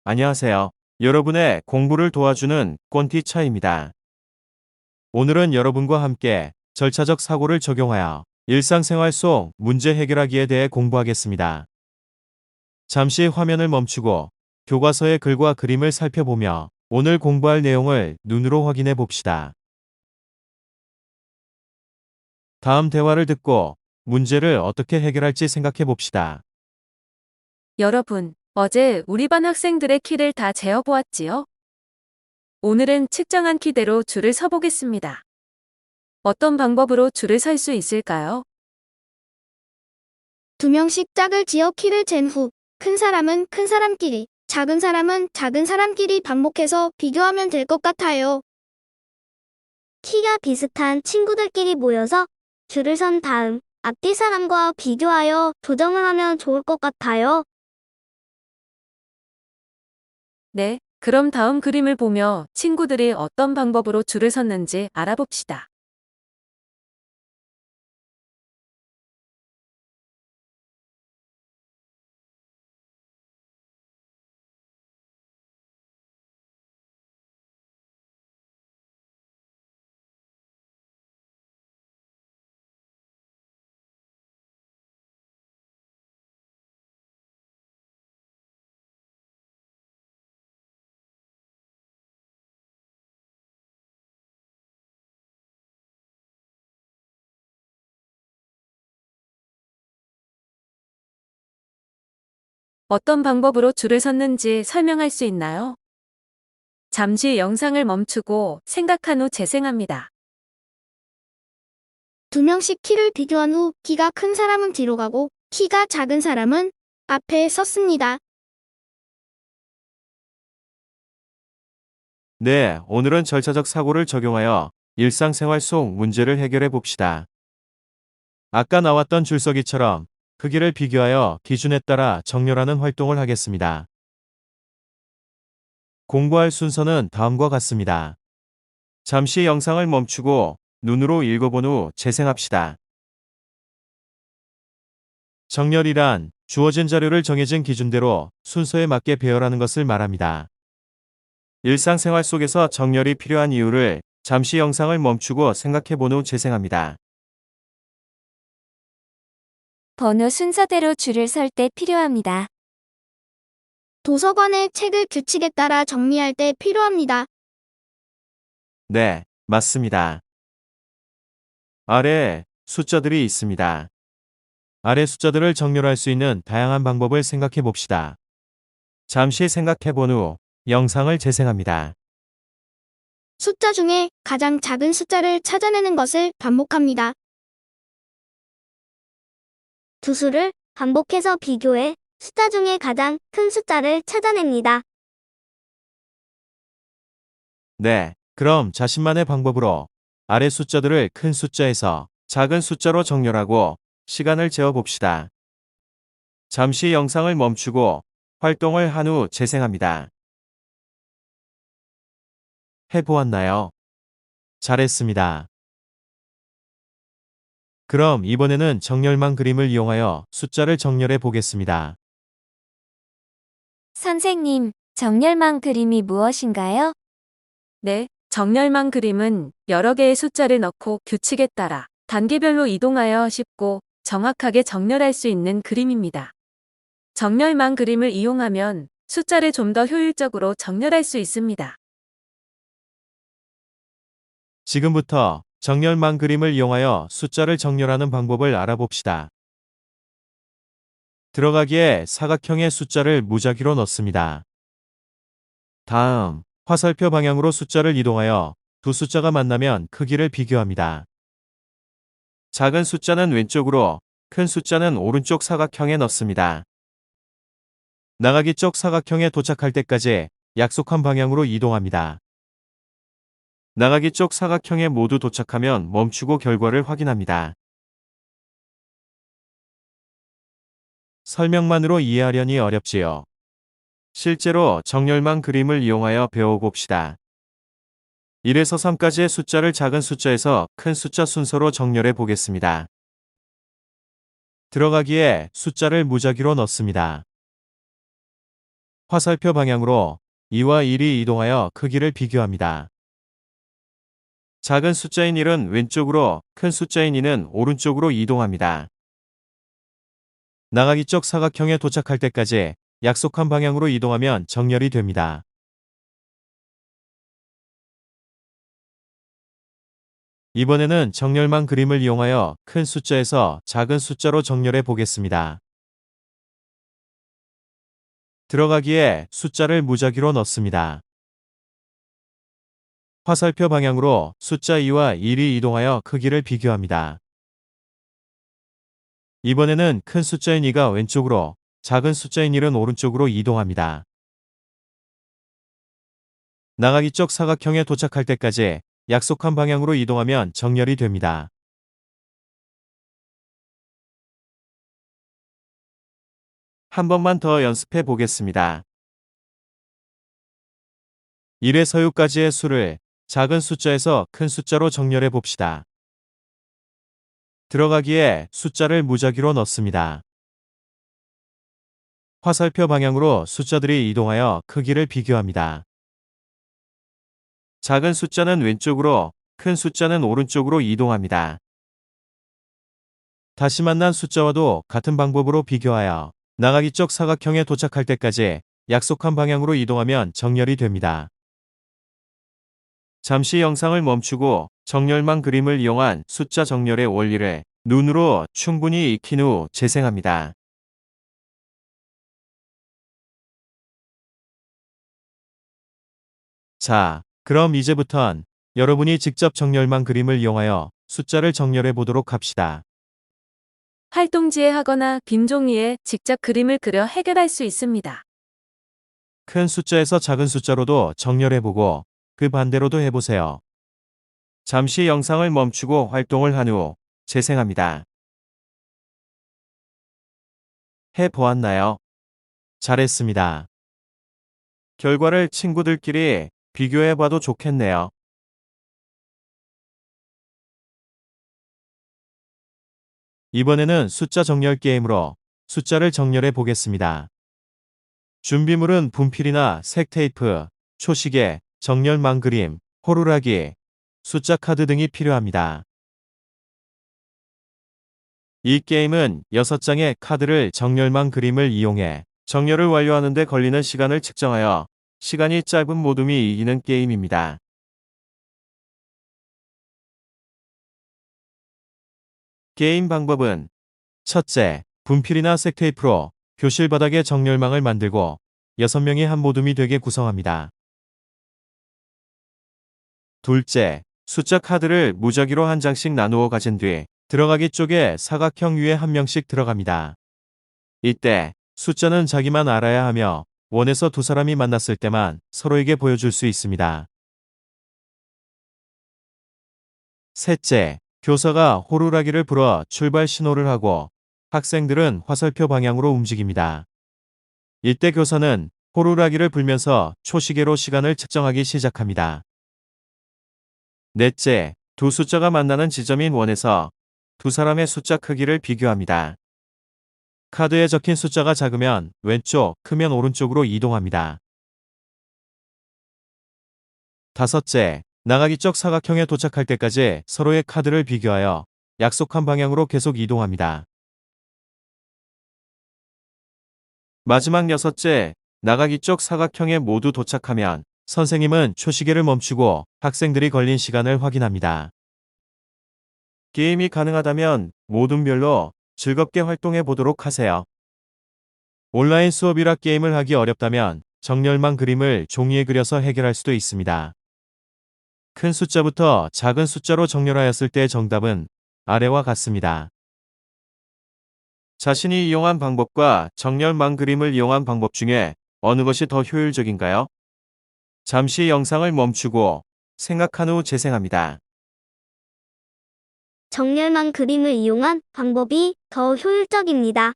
안녕하세요. 여러분의 공부를 도와주는 꼰티 차입니다. 오늘은 여러분과 함께 절차적 사고를 적용하여 일상생활 속 문제 해결하기에 대해 공부하겠습니다. 잠시 화면을 멈추고 교과서의 글과 그림을 살펴보며 오늘 공부할 내용을 눈으로 확인해 봅시다. 다음 대화를 듣고 문제를 어떻게 해결할지 생각해 봅시다. 여러분, 어제 우리 반 학생들의 키를 다 재어보았지요? 오늘은 측정한 키대로 줄을 서보겠습니다. 어떤 방법으로 줄을 설 수 있을까요? 2명씩 짝을 지어 키를 잰 후, 큰 사람은 큰 사람끼리, 작은 사람은 작은 사람끼리 반복해서 비교하면 될 것 같아요. 키가 비슷한 친구들끼리 모여서 줄을 선 다음 앞뒤 사람과 비교하여 조정을 하면 좋을 것 같아요. 네, 그럼 다음 그림을 보며 친구들이 어떤 방법으로 줄을 섰는지 알아봅시다. 어떤 방법으로 줄을 섰는지 설명할 수 있나요? 잠시 영상을 멈추고 생각한 후 재생합니다. 2명씩 키를 비교한 후 키가 큰 사람은 뒤로 가고 키가 작은 사람은 앞에 섰습니다. 네, 오늘은 절차적 사고를 적용하여 일상생활 속 문제를 해결해 봅시다. 아까 나왔던 줄서기처럼 크기를 비교하여 기준에 따라 정렬하는 활동을 하겠습니다. 공부할 순서는 다음과 같습니다. 잠시 영상을 멈추고 눈으로 읽어본 후 재생합시다. 정렬이란 주어진 자료를 정해진 기준대로 순서에 맞게 배열하는 것을 말합니다. 일상생활 속에서 정렬이 필요한 이유를 잠시 영상을 멈추고 생각해 본 후 재생합니다. 번호 순서대로 줄을 설 때 필요합니다. 도서관의 책을 규칙에 따라 정리할 때 필요합니다. 네, 맞습니다. 아래에 숫자들이 있습니다. 아래 숫자들을 정렬할 수 있는 다양한 방법을 생각해 봅시다. 잠시 생각해 본 후 영상을 재생합니다. 숫자 중에 가장 작은 숫자를 찾아내는 것을 반복합니다. 두 수를 반복해서 비교해 숫자 중에 가장 큰 숫자를 찾아냅니다. 네, 그럼 자신만의 방법으로 아래 숫자들을 큰 숫자에서 작은 숫자로 정렬하고 시간을 재어 봅시다. 잠시 영상을 멈추고 활동을 한 후 재생합니다. 해보았나요? 잘했습니다. 그럼 이번에는 정렬망 그림을 이용하여 숫자를 정렬해 보겠습니다. 선생님, 정렬망 그림이 무엇인가요? 네, 정렬망 그림은 여러 개의 숫자를 넣고 규칙에 따라 단계별로 이동하여 쉽고 정확하게 정렬할 수 있는 그림입니다. 정렬망 그림을 이용하면 숫자를 좀 더 효율적으로 정렬할 수 있습니다. 지금부터 정렬망 그림을 이용하여 숫자를 정렬하는 방법을 알아봅시다. 들어가기에 사각형의 숫자를 무작위로 넣습니다. 다음, 화살표 방향으로 숫자를 이동하여 두 숫자가 만나면 크기를 비교합니다. 작은 숫자는 왼쪽으로, 큰 숫자는 오른쪽 사각형에 넣습니다. 나가기 쪽 사각형에 도착할 때까지 약속한 방향으로 이동합니다. 나가기 쪽 사각형에 모두 도착하면 멈추고 결과를 확인합니다. 설명만으로 이해하려니 어렵지요. 실제로 정렬망 그림을 이용하여 배워봅시다. 1에서 3까지의 숫자를 작은 숫자에서 큰 숫자 순서로 정렬해 보겠습니다. 들어가기에 숫자를 무작위로 넣습니다. 화살표 방향으로 2와 1이 이동하여 크기를 비교합니다. 작은 숫자인 1은 왼쪽으로, 큰 숫자인 2는 오른쪽으로 이동합니다. 나가기 쪽 사각형에 도착할 때까지 약속한 방향으로 이동하면 정렬이 됩니다. 이번에는 정렬망 그림을 이용하여 큰 숫자에서 작은 숫자로 정렬해 보겠습니다. 들어가기에 숫자를 무작위로 넣습니다. 화살표 방향으로 숫자 2와 1이 이동하여 크기를 비교합니다. 이번에는 큰 숫자인 2가 왼쪽으로, 작은 숫자인 1은 오른쪽으로 이동합니다. 나가기 쪽 사각형에 도착할 때까지 약속한 방향으로 이동하면 정렬이 됩니다. 한 번만 더 연습해 보겠습니다. 1에서 6까지의 수를 작은 숫자에서 큰 숫자로 정렬해 봅시다. 들어가기에 숫자를 무작위로 넣습니다. 화살표 방향으로 숫자들이 이동하여 크기를 비교합니다. 작은 숫자는 왼쪽으로, 큰 숫자는 오른쪽으로 이동합니다. 다시 만난 숫자와도 같은 방법으로 비교하여 나가기 쪽 사각형에 도착할 때까지 약속한 방향으로 이동하면 정렬이 됩니다. 잠시 영상을 멈추고 정렬망 그림을 이용한 숫자 정렬의 원리를 눈으로 충분히 익힌 후 재생합니다. 자, 그럼 이제부턴 여러분이 직접 정렬망 그림을 이용하여 숫자를 정렬해 보도록 합시다. 활동지에 하거나 빈 종이에 직접 그림을 그려 해결할 수 있습니다. 큰 숫자에서 작은 숫자로도 정렬해 보고 그 반대로도 해보세요. 잠시 영상을 멈추고 활동을 한 후 재생합니다. 해보았나요? 잘했습니다. 결과를 친구들끼리 비교해봐도 좋겠네요. 이번에는 숫자 정렬 게임으로 숫자를 정렬해 보겠습니다. 준비물은 분필이나 색 테이프, 초시계, 정렬망 그림, 호루라기, 숫자 카드 등이 필요합니다. 이 게임은 6장의 카드를 정렬망 그림을 이용해 정렬을 완료하는 데 걸리는 시간을 측정하여 시간이 짧은 모둠이 이기는 게임입니다. 게임 방법은 첫째, 분필이나 색테이프로 교실 바닥에 정렬망을 만들고 6명이 한 모둠이 되게 구성합니다. 둘째, 숫자 카드를 무작위로 한 장씩 나누어 가진 뒤 들어가기 쪽에 사각형 위에 한 명씩 들어갑니다. 이때 숫자는 자기만 알아야 하며 원에서 두 사람이 만났을 때만 서로에게 보여줄 수 있습니다. 셋째, 교사가 호루라기를 불어 출발 신호를 하고 학생들은 화살표 방향으로 움직입니다. 이때 교사는 호루라기를 불면서 초시계로 시간을 측정하기 시작합니다. 넷째, 두 숫자가 만나는 지점인 원에서 두 사람의 숫자 크기를 비교합니다. 카드에 적힌 숫자가 작으면 왼쪽, 크면 오른쪽으로 이동합니다. 다섯째, 나가기 쪽 사각형에 도착할 때까지 서로의 카드를 비교하여 약속한 방향으로 계속 이동합니다. 마지막 여섯째, 나가기 쪽 사각형에 모두 도착하면 선생님은 초시계를 멈추고 학생들이 걸린 시간을 확인합니다. 게임이 가능하다면 모둠별로 즐겁게 활동해 보도록 하세요. 온라인 수업이라 게임을 하기 어렵다면 정렬망 그림을 종이에 그려서 해결할 수도 있습니다. 큰 숫자부터 작은 숫자로 정렬하였을 때 정답은 아래와 같습니다. 자신이 이용한 방법과 정렬망 그림을 이용한 방법 중에 어느 것이 더 효율적인가요? 잠시 영상을 멈추고 생각한 후 재생합니다. 정렬망 그림을 이용한 방법이 더 효율적입니다.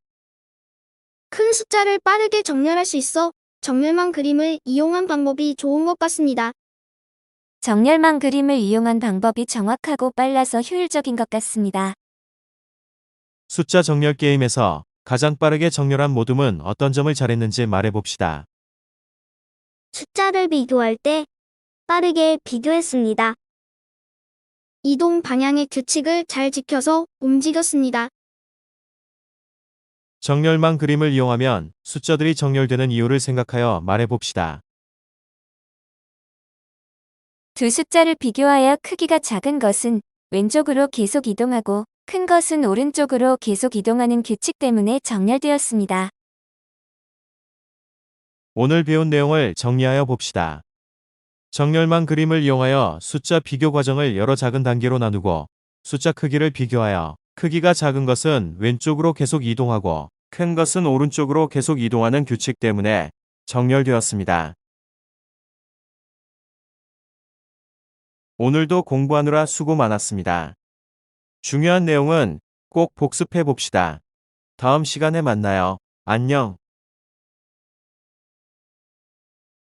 큰 숫자를 빠르게 정렬할 수 있어 정렬망 그림을 이용한 방법이 좋은 것 같습니다. 정렬망 그림을 이용한 방법이 정확하고 빨라서 효율적인 것 같습니다. 숫자 정렬 게임에서 가장 빠르게 정렬한 모둠은 어떤 점을 잘했는지 말해봅시다. 숫자를 비교할 때 빠르게 비교했습니다. 이동 방향의 규칙을 잘 지켜서 움직였습니다. 정렬망 그림을 이용하면 숫자들이 정렬되는 이유를 생각하여 말해봅시다. 두 숫자를 비교하여 크기가 작은 것은 왼쪽으로 계속 이동하고 큰 것은 오른쪽으로 계속 이동하는 규칙 때문에 정렬되었습니다. 오늘 배운 내용을 정리하여 봅시다. 정렬망 그림을 이용하여 숫자 비교 과정을 여러 작은 단계로 나누고 숫자 크기를 비교하여 크기가 작은 것은 왼쪽으로 계속 이동하고 큰 것은 오른쪽으로 계속 이동하는 규칙 때문에 정렬되었습니다. 오늘도 공부하느라 수고 많았습니다. 중요한 내용은 꼭 복습해 봅시다. 다음 시간에 만나요. 안녕.